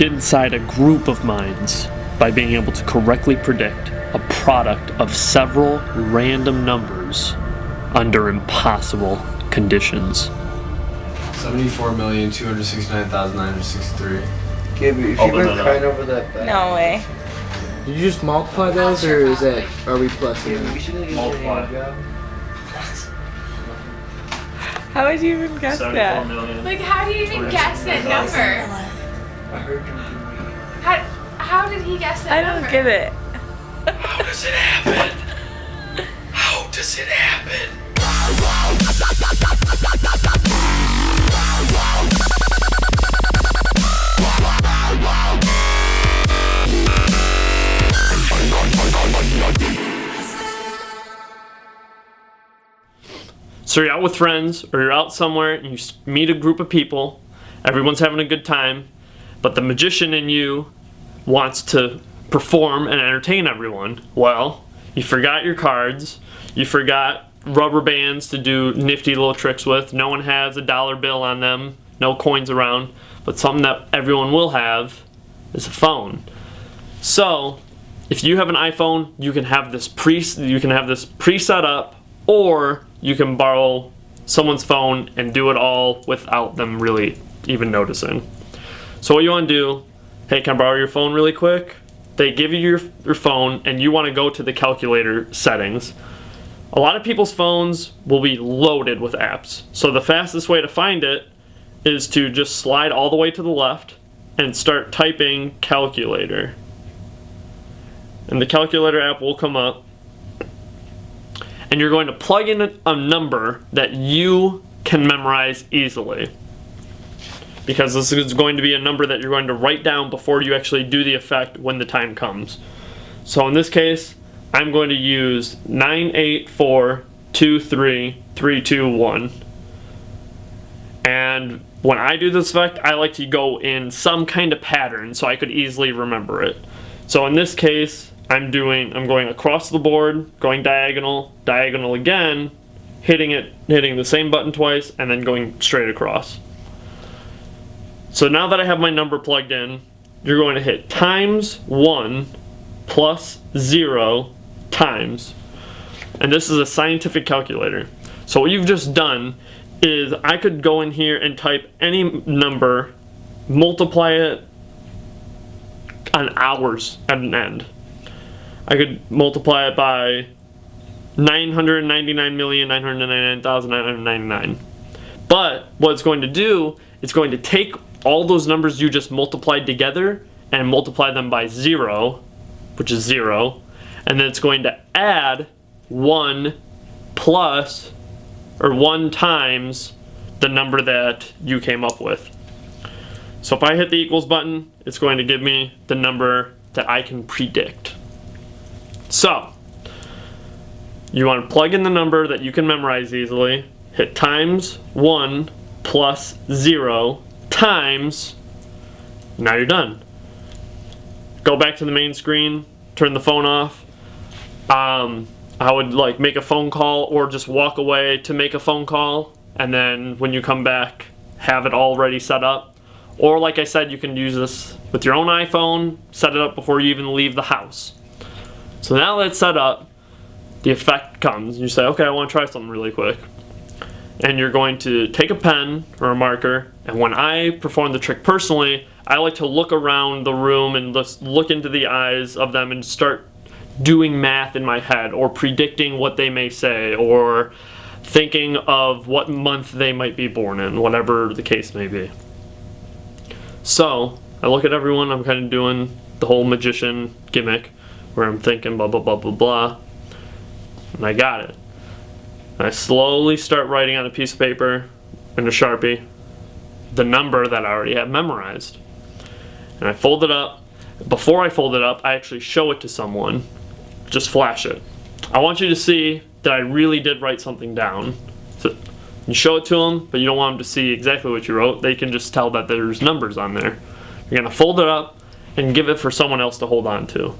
get inside a group of minds by being able to correctly predict a product of several random numbers under impossible conditions. 74,269,963. Okay, but if you were crying over that bag. No way. Did you just multiply those, or is that, are we plusing them? Multiply. How would you even guess that? Like, how do you even guess that number? I heard you. How did he guess that I number? don't get it. How does it happen? How does it happen? So you're out with friends, or you're out somewhere, and you meet a group of people. Everyone's having a good time, but the magician in you wants to perform and entertain everyone. Well, you forgot your cards, you forgot rubber bands to do nifty little tricks with. No one has a dollar bill on them, no coins around, but something that everyone will have is a phone. So if you have an iPhone, you can have this pre-set up, or you can borrow someone's phone and do it all without them really even noticing. So what you want to do, hey, can I borrow your phone really quick? They give you your phone, and you want to go to the calculator settings. A lot of people's phones will be loaded with apps. So the fastest way to find it is to just slide all the way to the left and start typing calculator. And the calculator app will come up. And you're going to plug in a number that you can memorize easily. Because this is going to be a number that you're going to write down before you actually do the effect when the time comes. So in this case, I'm going to use 984233321. And when I do this effect, I like to go in some kind of pattern so I could easily remember it. So in this case, I'm going across the board, going diagonal, diagonal again, hitting the same button twice, and then going straight across. So now that I have my number plugged in, you're going to hit times 1 plus 0 times. And this is a scientific calculator. So what you've just done is I could go in here and type any number, multiply it on hours at an end. I could multiply it by 999,999,999. But what it's going to do, it's going to take all those numbers you just multiplied together and multiply them by 0, which is 0, and then it's going to add 1 times the number that you came up with. So if I hit the equals button, it's going to give me the number that I can predict. So, you want to plug in the number that you can memorize easily, hit times 1 plus 0 times, now you're done. Go back to the main screen, turn the phone off. I would make a phone call or just walk away to make a phone call, and then when you come back, have it already set up. Or like I said, you can use this with your own iPhone, set it up before you even leave the house. So now that it's set up, the effect comes. You say, okay, I want to try something really quick. And you're going to take a pen or a marker, and when I perform the trick personally, I like to look around the room and just look into the eyes of them and start doing math in my head, or predicting what they may say, or thinking of what month they might be born in, whatever the case may be. So, I look at everyone, I'm kind of doing the whole magician gimmick, where I'm thinking blah blah blah blah blah, and I got it. And I slowly start writing on a piece of paper and a Sharpie the number that I already have memorized. And I fold it up. Before I fold it up, I actually show it to someone. Just flash it. I want you to see that I really did write something down. So you show it to them, but you don't want them to see exactly what you wrote. They can just tell that there's numbers on there. You're going to fold it up and give it for someone else to hold on to.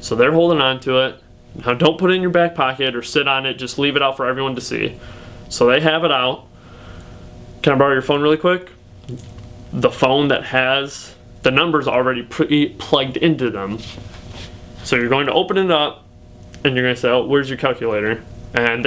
So they're holding on to it. Now don't put it in your back pocket or sit on it, just leave it out for everyone to see. So they have it out. Can I borrow your phone really quick? The phone that has the number's already plugged into them. So you're going to open it up, and you're going to say, oh, where's your calculator? And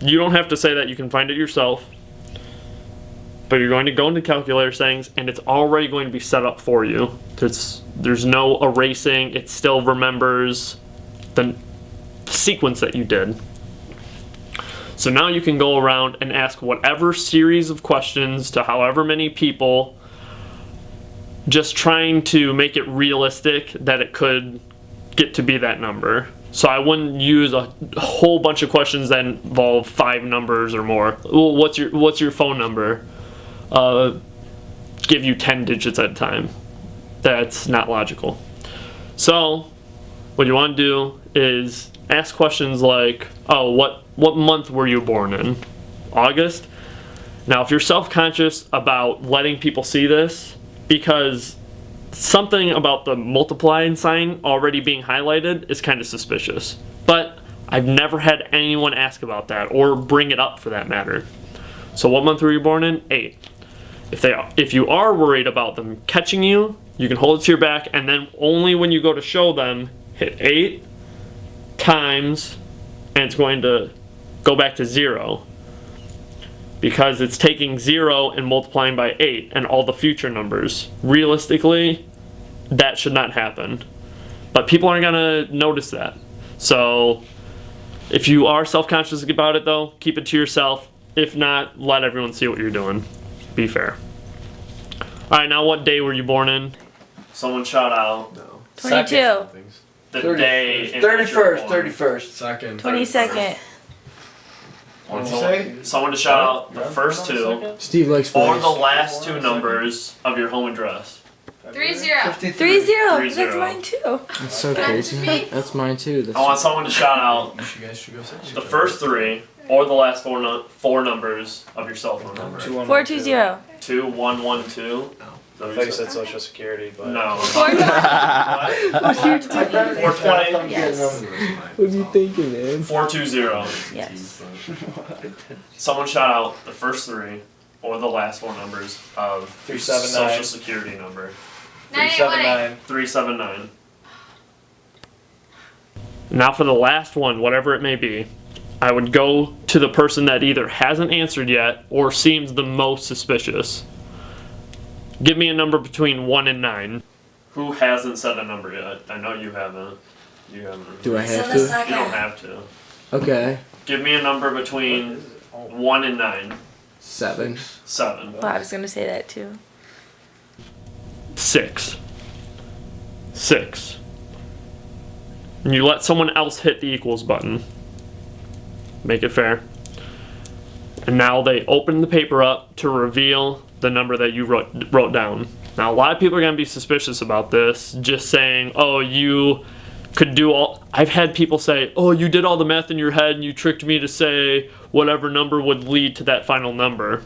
you don't have to say that, you can find it yourself. But you're going to go into calculator settings, and it's already going to be set up for you. There's no erasing, it still remembers the sequence that you did. So now you can go around and ask whatever series of questions to however many people, just trying to make it realistic that it could get to be that number. So I wouldn't use a whole bunch of questions that involve 5 numbers or more. Well, what's your phone number? Give you 10 digits at a time. That's not logical. So what you want to do is ask questions like, oh, what month were you born in? August? Now, if you're self-conscious about letting people see this, because something about the multiplying sign already being highlighted is kind of suspicious. But I've never had anyone ask about that or bring it up for that matter. So what month were you born in? 8. If you are worried about them catching you, you can hold it to your back, and then only when you go to show them, hit 8 times, and it's going to go back to 0. Because it's taking 0 and multiplying by 8 and all the future numbers. Realistically, that should not happen. But people aren't going to notice that. So if you are self-conscious about it though, keep it to yourself. If not, let everyone see what you're doing. Be fair. Alright, now what day were you born in? Someone shout out. No. 22. The 30, day in which you were 31st, born. 31st. Second. 22nd. Someone to shout out the first 2 Steve likes or French. the last 2 numbers of your home address. 30. 3-0. 3-0. That's mine too. That's so That's crazy. me. That's mine too. That's I want someone to shout out You guys should go second. the first 3 or the last 4 numbers of your cell phone number. 420. 2112. I thought you said Social Security, but No. 420. 420. Yes. What are you thinking, man? 420. Yes. Someone shout out the first 3 or the last 4 numbers of 379. Social Security number. 981. 379. Now for the last one, whatever it may be, I would go to the person that either hasn't answered yet or seems the most suspicious. Give me a number between 1 and 9. Who hasn't said a number yet? I know you haven't. You haven't. Do I have So the to? You don't have to. Okay. Give me a number between 1 and 9. 7. 7. Well, I was gonna say that too. 6. 6. And you let someone else hit the equals button. Make it fair. And now they open the paper up to reveal the number that you wrote down. Now a lot of people are going to be suspicious about this, just saying, oh, you could do all... I've had people say, oh, you did all the math in your head and you tricked me to say whatever number would lead to that final number.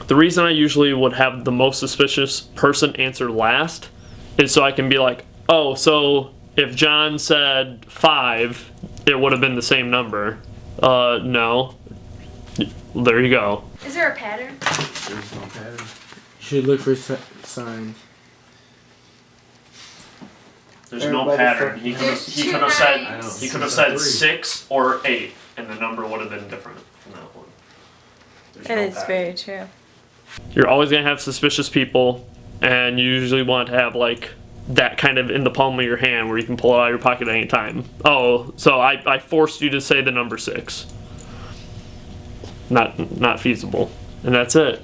The reason I usually would have the most suspicious person answer last is so I can be like, oh, so if John said 5, it would have been the same number. No. There you go. Is there a pattern? There's no pattern. You should look for signs. There's no Everybody pattern. fuck- He There's could two have said nines. he could have said 6 or 8, and the number would have been different from that one. There's It no is pattern. very true. You're always gonna have suspicious people, and you usually want to have like that kind of in the palm of your hand where you can pull it out of your pocket at any time. Oh, so I forced you to say the number 6. Not feasible. And that's it.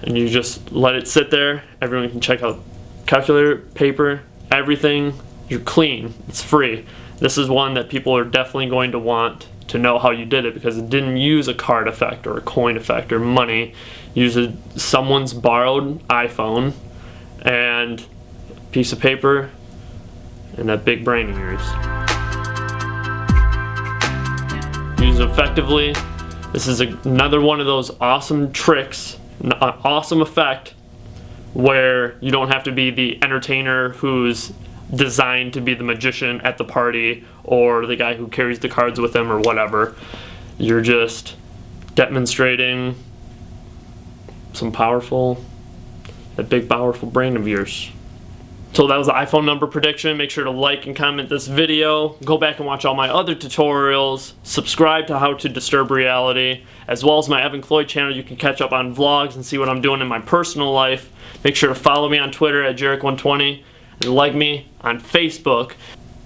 And you just let it sit there. Everyone can check out calculator, paper, everything. You're clean. It's free. This is one that people are definitely going to want to know how you did it because it didn't use a card effect or a coin effect or money. It used someone's borrowed iPhone and a piece of paper and that big brain of yours. Use it effectively. This is another one of those awesome tricks, an awesome effect where you don't have to be the entertainer who's designed to be the magician at the party or the guy who carries the cards with him or whatever. You're just demonstrating some powerful that big powerful brain of yours. So that was the iPhone number prediction. Make sure to like and comment this video. Go back and watch all my other tutorials. Subscribe to How to Disturb Reality, as well as my Evan CLOYD channel. You can catch up on vlogs and see what I'm doing in my personal life. Make sure to follow me on Twitter at Jarek120 and like me on Facebook.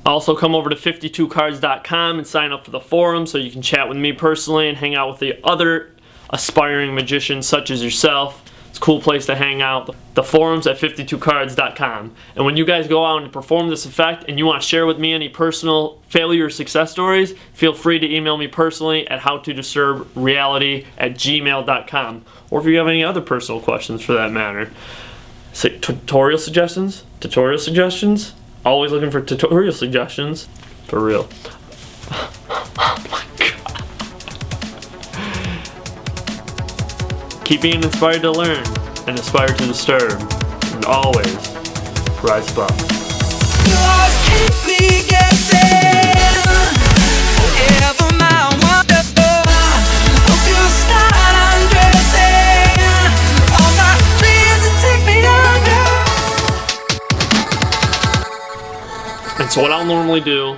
Also, come over to 52cards.com and sign up for the forum so you can chat with me personally and hang out with the other aspiring magicians such as yourself. It's a cool place to hang out. The forums at 52cards.com. And when you guys go out and perform this effect and you want to share with me any personal failure or success stories, feel free to email me personally at howtodisturb@gmail.com. Or if you have any other personal questions for that matter. Tutorial suggestions? Tutorial suggestions? Always looking for tutorial suggestions. For real. Oh my God. Keep being inspired to learn and inspired to disturb. And always rise above. And so what I'll normally do,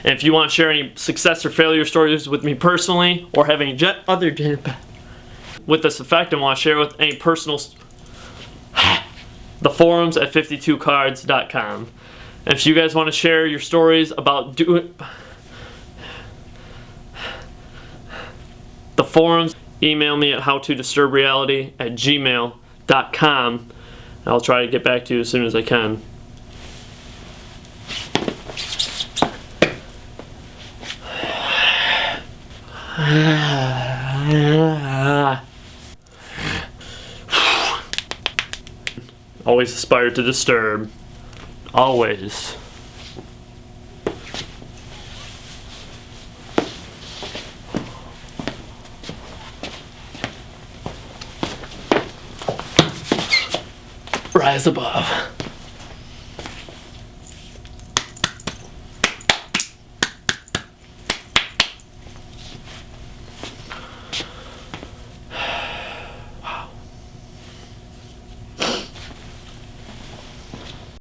and if you want to share any success or failure stories with me personally, or have any other with this effect and want to share with any personal, the forums at 52cards.com. And if you guys want to share your stories about the forums, email me at howtodisturb@gmail.com. I'll try to get back to you as soon as I can. Always aspire to disturb. Always. Rise above.